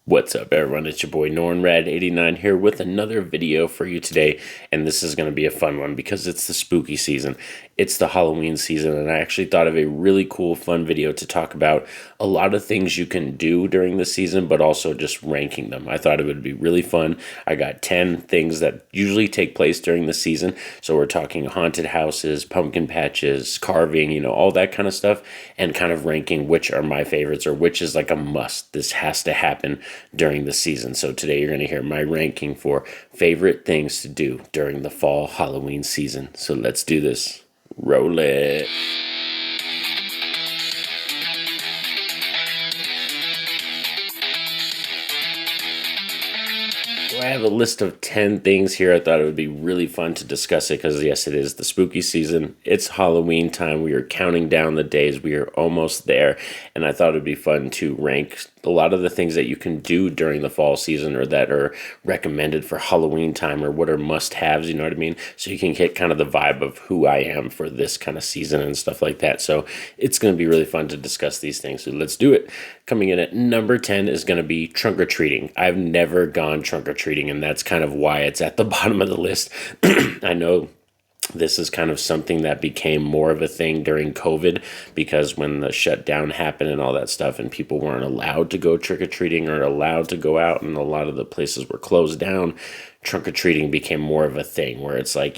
What's up, everyone? It's your boy Nornrad89 here with another video for you today, and this is going to be a fun one because it's the spooky season. It's the Halloween season, and I actually thought of a really cool, fun video to talk about a lot of things you can do during the season, but also just ranking them. I thought it would be really fun. I got 10 things that usually take place during the season, so we're talking haunted houses, pumpkin patches, carving, all that kind of stuff, and kind of ranking which are my favorites or which is like a must. This has to happen during the season. So today you're going to hear my ranking for favorite things to do during the fall Halloween season. So let's do this. Roll it. So I have a list of 10 things here. I thought it would be really fun to discuss it because, yes, it is the spooky season. It's Halloween time. We are counting down the days. We are almost there. And I thought it would be fun to rank a lot of the things that you can do during the fall season or that are recommended for Halloween time or what are must-haves, you know what I mean? So you can get kind of the vibe of who I am for this kind of season and stuff like that. So it's going to be really fun to discuss these things. So let's do it. Coming in at number 10 is going to be trunk-or-treating. I've never gone trunk-or-treating, and that's kind of why it's at the bottom of the list. I know this is kind of something that became more of a thing during COVID because when the shutdown happened and all that stuff and people weren't allowed to go trick-or-treating or allowed to go out and a lot of the places were closed down, trunk-or-treating became more of a thing where it's like,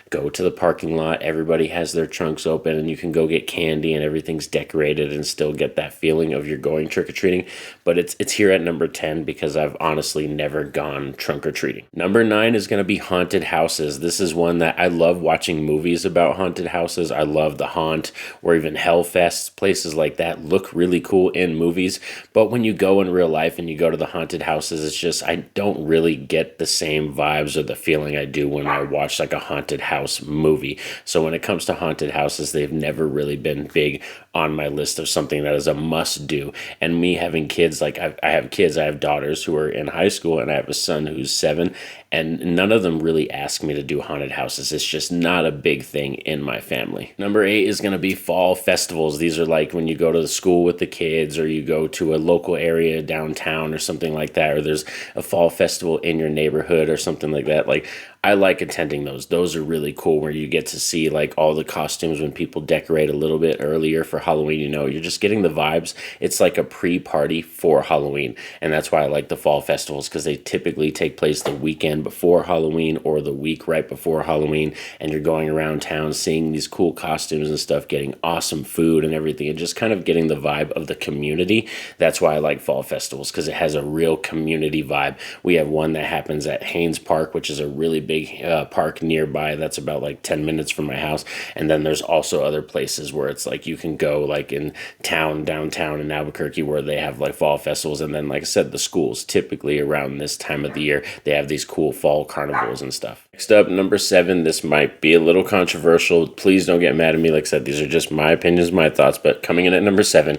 go to the parking lot, everybody has their trunks open and you can go get candy and everything's decorated and still get that feeling of you're going trick-or-treating. But it's here at number 10 because I've honestly never gone trunk-or-treating. Number 9 is going to be haunted houses. This is one that I love watching movies about haunted houses. I love The Haunt or even Hellfest. Places like that look really cool in movies. But when you go in real life and you go to the haunted houses, it's just I don't really get the same vibes or the feeling I do when I watch like a haunted house movie. So when it comes to haunted houses, they've never really been big on my list of something that is a must do. And me having kids, like I have kids, I have daughters who are in high school and I have a son who's 7, and none of them really ask me to do haunted houses. It's just not a big thing in my family. Number 8 is going to be fall festivals. These are like when you go to the school with the kids or you go to a local area downtown or something like that, or there's a fall festival in your neighborhood or something like that. Like I like attending those. Those are really cool where you get to see like all the costumes when people decorate a little bit earlier for Halloween. You're just getting the vibes. It's like a pre-party for Halloween. And that's why I like the fall festivals because they typically take place the weekend before Halloween or the week right before Halloween. And you're going around town seeing these cool costumes and stuff, getting awesome food and everything, and just kind of getting the vibe of the community. That's why I like fall festivals because it has a real community vibe. We have one that happens at Haynes Park, which is a really big park nearby that's about like 10 minutes from my house. And then there's also other places where it's like you can go like in town, downtown in Albuquerque, where they have like fall festivals. And then, like I said, the schools typically around this time of the year, they have these cool fall carnivals and stuff. Next up, number 7, this might be a little controversial. Please don't get mad at me. Like I said, these are just my opinions, my thoughts, but coming in at number 7,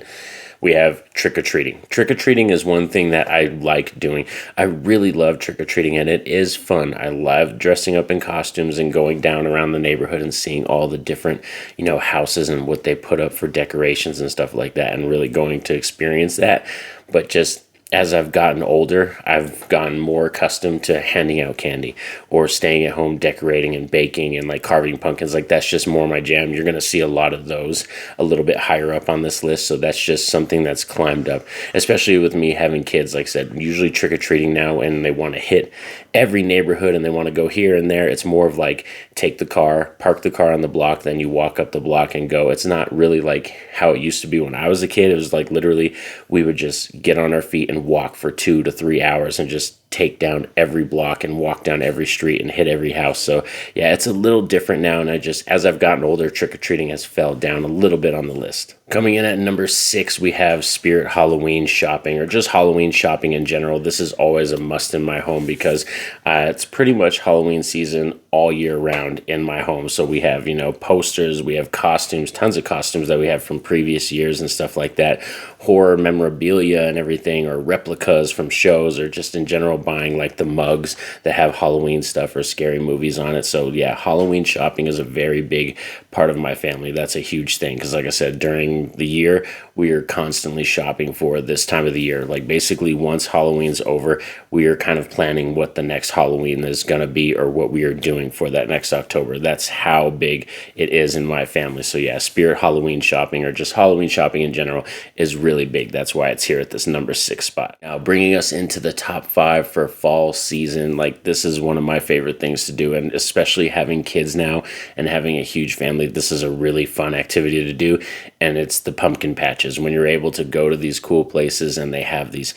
we have trick-or-treating. Trick-or-treating is one thing that I like doing. I really love trick-or-treating, and it is fun. I love dressing up in costumes and going down around the neighborhood and seeing all the different, houses and what they put up for decorations and stuff like that, and really going to experience that. But just as I've gotten older, I've gotten more accustomed to handing out candy or staying at home decorating and baking and like carving pumpkins. Like that's just more my jam. You're going to see a lot of those a little bit higher up on this list. So that's just something that's climbed up, especially with me having kids. Like I said, usually trick-or-treating now and they want to hit every neighborhood and they want to go here and there. It's more of like take the car, park the car on the block, then you walk up the block and go. It's not really like how it used to be when I was a kid. It was like literally we would just get on our feet and walk for 2 to 3 hours and just take down every block and walk down every street and hit every house. So yeah, it's a little different now. And as I've gotten older, trick-or-treating has fell down a little bit on the list. Coming in at number 6, we have Spirit Halloween shopping, or just Halloween shopping in general. This is always a must in my home because it's pretty much Halloween season all year round in my home. So we have, posters, we have costumes, tons of costumes that we have from previous years and stuff like that, horror memorabilia and everything, or replicas from shows, or just in general buying like the mugs that have Halloween stuff or scary movies on it. So yeah, Halloween shopping is a very big part of my family. That's a huge thing because like I said, during the year we are constantly shopping for this time of the year. Like basically once Halloween's over, we are kind of planning what the next Halloween is going to be or what we are doing for that next October. That's how big it is in my family. So yeah, Spirit Halloween shopping or just Halloween shopping in general is really big. That's why it's here at this number 6 spot. Now, bringing us into the top 5 for fall season, like this is one of my favorite things to do, and especially having kids now and having a huge family, this is a really fun activity to do, and it's the pumpkin patches. When you're able to go to these cool places and they have these,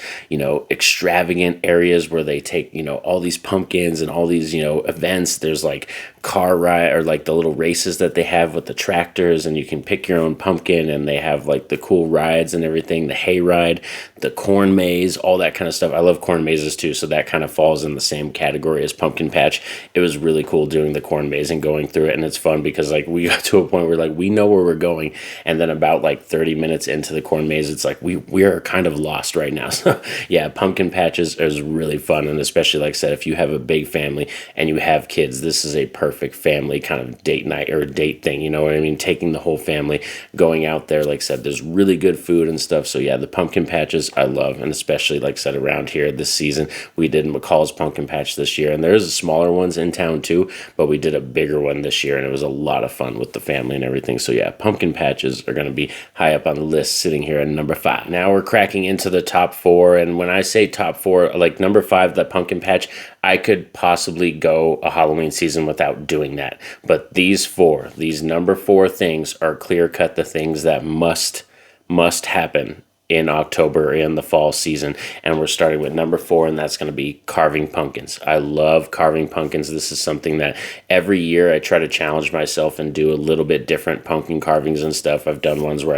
extravagant areas where they take, all these pumpkins and all these, events. There's like car ride or like the little races that they have with the tractors, and you can pick your own pumpkin, and they have like the cool rides and everything, the hay ride, the corn maze, all that kind of stuff. I love corn mazes too, so that kind of falls in the same category as pumpkin patch. It was really cool doing the corn maze and going through it, and it's fun because like we got to a point where like we know where we're going, and then about like 30 minutes into the corn maze, it's like we are kind of lost right now. So yeah, pumpkin patches is really fun, and especially like I said, if you have a big family and you have kids, this is a perfect family kind of date night or date thing, you know what I mean? Taking the whole family, going out there. Like I said, there's really good food and stuff. So yeah, the pumpkin patches I love, and especially like I said, around here this season, we did McCall's pumpkin patch this year, and there's smaller ones in town too, but we did a bigger one this year, and it was a lot of fun with the family and everything. So yeah, pumpkin patches are going to be high up on the list, sitting here at number 5. Now we're cracking into the top 4, and when I say top 4, like number 5, the pumpkin patch, I could possibly go a Halloween season without doing that. But these number 4 things are clear cut the things that must happen in October in the fall season. And we're starting with number 4, and that's going to be carving pumpkins. I love carving pumpkins. This is something that every year I try to challenge myself and do a little bit different pumpkin carvings and stuff. I've done ones where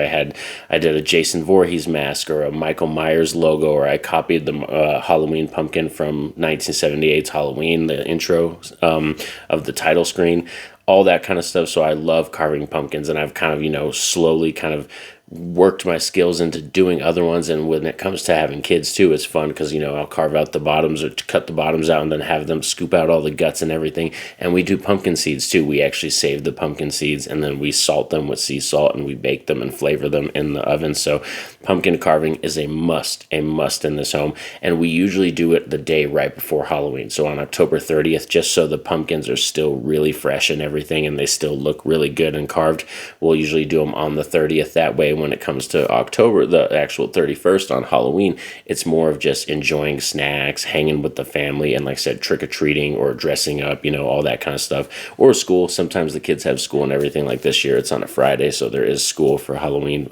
I did a Jason Voorhees mask or a Michael Myers logo, or I copied the Halloween pumpkin from 1978's Halloween, the intro of the title screen, all that kind of stuff. So I love carving pumpkins, and I've kind of, slowly kind of worked my skills into doing other ones. And when it comes to having kids too, it's fun because I'll carve out the bottoms or cut the bottoms out and then have them scoop out all the guts and everything. And we do pumpkin seeds too. We actually save the pumpkin seeds, and then we salt them with sea salt, and we bake them and flavor them in the oven. So pumpkin carving is a must in this home, and we usually do it the day right before Halloween, so on October 30th, just so the pumpkins are still really fresh and everything, and they still look really good and carved. We'll usually do them on the 30th. That way, when it comes to October, the actual 31st on Halloween, it's more of just enjoying snacks, hanging with the family, and like I said, trick-or-treating or dressing up, all that kind of stuff. Or school. Sometimes the kids have school and everything. Like this year, it's on a Friday, so there is school for Halloween.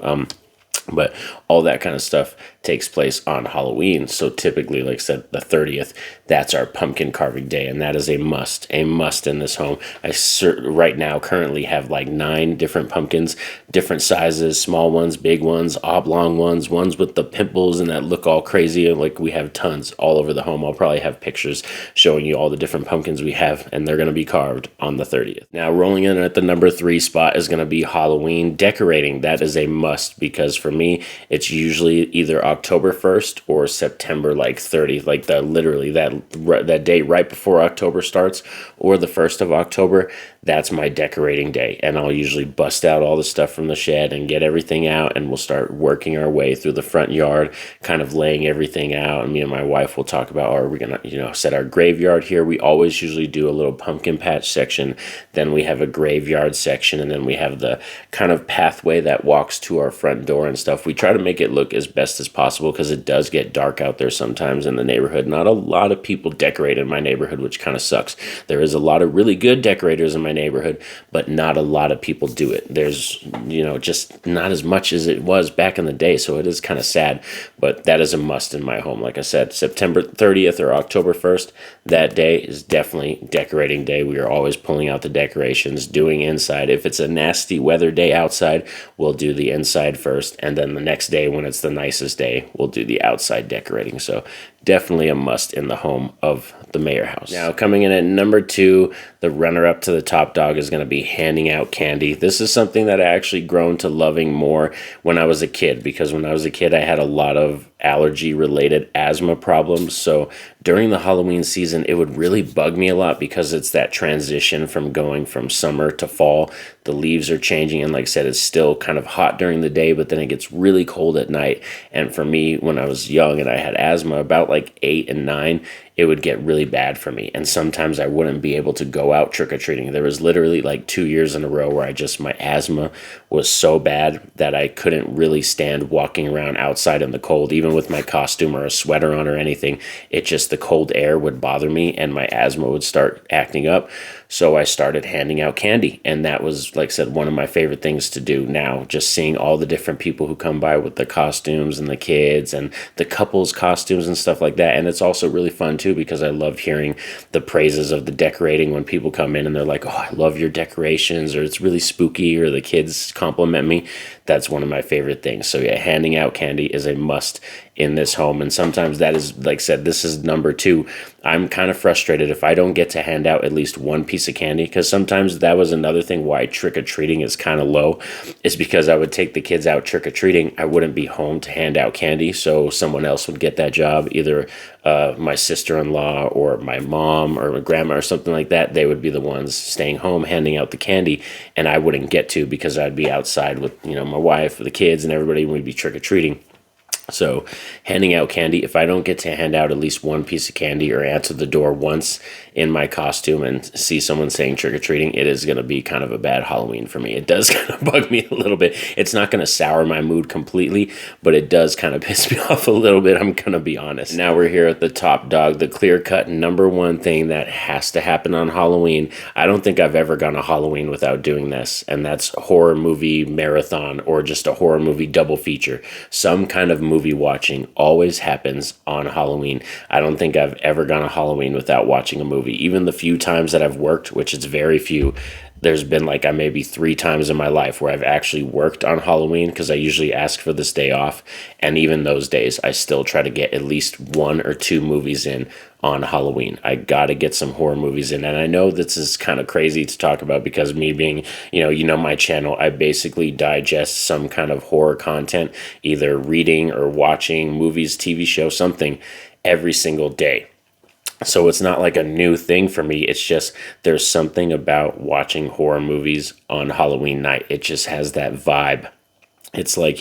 But all that kind of stuff takes place on Halloween. So typically, like I said, the 30th, that's our pumpkin carving day, and that is a must in this home. Right now currently have like 9 different pumpkins, different sizes, small ones, big ones, oblong ones with the pimples and that look all crazy. Like we have tons all over the home. I'll probably have pictures showing you all the different pumpkins we have, and they're going to be carved on the 30th. Now, rolling in at the number 3 spot is going to be Halloween decorating. That is a must, because for me, it's usually either October 1st or September 30th, like that day right before October starts, or the 1st of October. That's my decorating day, and I'll usually bust out all the stuff from the shed and get everything out, and we'll start working our way through the front yard, kind of laying everything out. And me and my wife will talk about, are we gonna set our graveyard here? We always usually do a little pumpkin patch section, then we have a graveyard section, and then we have the kind of pathway that walks to our front door and stuff. We try to make it look as best as possible because it does get dark out there sometimes in the neighborhood. Not a lot of people decorate in my neighborhood, which kind of sucks. There is a lot of really good decorators in my neighborhood, but not a lot of people do it. There's just not as much as it was back in the day, so it is kind of sad, but that is a must in my home. Like I said, September 30th or October 1st, that day is definitely decorating day. We are always pulling out the decorations, doing inside. If it's a nasty weather day outside, we'll do the inside first, and then the next day when it's the nicest day, we'll do the outside decorating. So definitely a must in the home of the Mayor House. Now, coming in at number 2, the runner-up to the top dog is going to be handing out candy. This is something that I actually grown to loving more when I was a kid, because when I was a kid, I had a lot of allergy related asthma problems. So during the Halloween season, it would really bug me a lot because it's that transition from going from summer to fall. The leaves are changing, and like I said, it's still kind of hot during the day, but then it gets really cold at night. And for me, when I was young and I had asthma, about like 8 and 9, it would get really bad for me. And sometimes I wouldn't be able to go out trick-or-treating. There was literally like 2 years in a row where my asthma was so bad that I couldn't really stand walking around outside in the cold, even with my costume or a sweater on or anything. It just, the cold air would bother me and my asthma would start acting up. So I started handing out candy, and that was, like I said, one of my favorite things to do now, just seeing all the different people who come by with the costumes and the kids and the couples costumes and stuff like that. And it's also really fun too, because I love hearing the praises of the decorating when people come in and they're like, oh, I love your decorations, or it's really spooky, or the kids compliment me. That's one of my favorite things. So yeah, handing out candy is a must in this home. And sometimes that is, like I said, this is number 2. I'm kind of frustrated if I don't get to hand out at least one piece of candy, because sometimes that was another thing why trick-or-treating is kind of low, is because I would take the kids out trick-or-treating. I wouldn't be home to hand out candy, so someone else would get that job, either my sister-in-law or my mom or my grandma or something like that. They would be the ones staying home handing out the candy, and I wouldn't get to because I'd be outside with, my wife, the kids, and everybody, and we'd be trick-or-treating. So handing out candy, if I don't get to hand out at least one piece of candy or answer the door once in my costume and see someone saying trick-or-treating, it is going to be kind of a bad Halloween for me. It does kind of bug me a little bit. It's not going to sour my mood completely, but it does kind of piss me off a little bit, I'm going to be honest. Now we're here at the top dog, the clear-cut number 1 thing that has to happen on Halloween. I don't think I've ever gone to Halloween without doing this, and that's horror movie marathon, or just a horror movie double feature. Some kind of movie watching always happens on Halloween. I don't think I've ever gone to Halloween without watching a movie. Even the few times that I've worked, which is very few, there's been like maybe 3 times in my life where I've actually worked on Halloween, because I usually ask for this day off. And even those days, I still try to get at least 1 or 2 movies in on Halloween. I got to get some horror movies in. And I know this is kind of crazy to talk about, because me being, my channel, I basically digest some kind of horror content, either reading or watching movies, TV show, something every single day. So it's not like a new thing for me. It's just there's something about watching horror movies on Halloween night. It just has that vibe. It's like,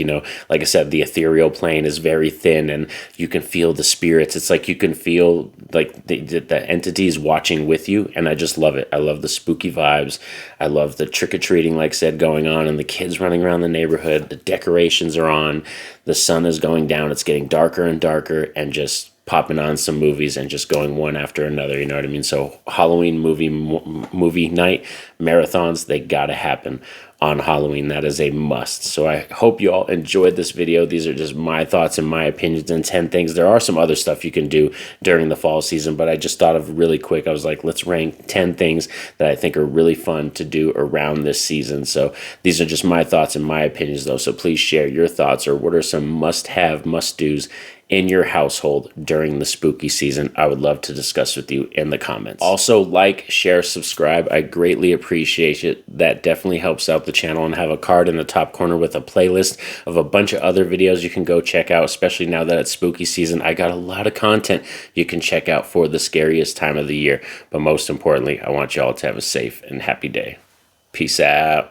like I said, the ethereal plane is very thin and you can feel the spirits. It's like you can feel like the entities watching with you. And I just love it. I love the spooky vibes. I love the trick-or-treating, like I said, going on, and the kids running around the neighborhood. The decorations are on. The sun is going down. It's getting darker and darker, and just popping on some movies and just going one after another, you know what I mean? So Halloween movie night marathons, they gotta happen on Halloween. That is a must. So I hope you all enjoyed this video. These are just my thoughts and my opinions and 10 things. There are some other stuff you can do during the fall season, but I just thought of really quick. I was like, let's rank 10 things that I think are really fun to do around this season. So these are just my thoughts and my opinions though. So please share your thoughts, or what are some must-have, must-dos in your household during the spooky season. I would love to discuss with you in the comments. Also, like, share, subscribe. I greatly appreciate it. That definitely helps out the channel. And have a card in the top corner with a playlist of a bunch of other videos you can go check out, especially now that it's spooky season. I got a lot of content you can check out for the scariest time of the year. But most importantly, I want you all to have a safe and happy day. Peace out.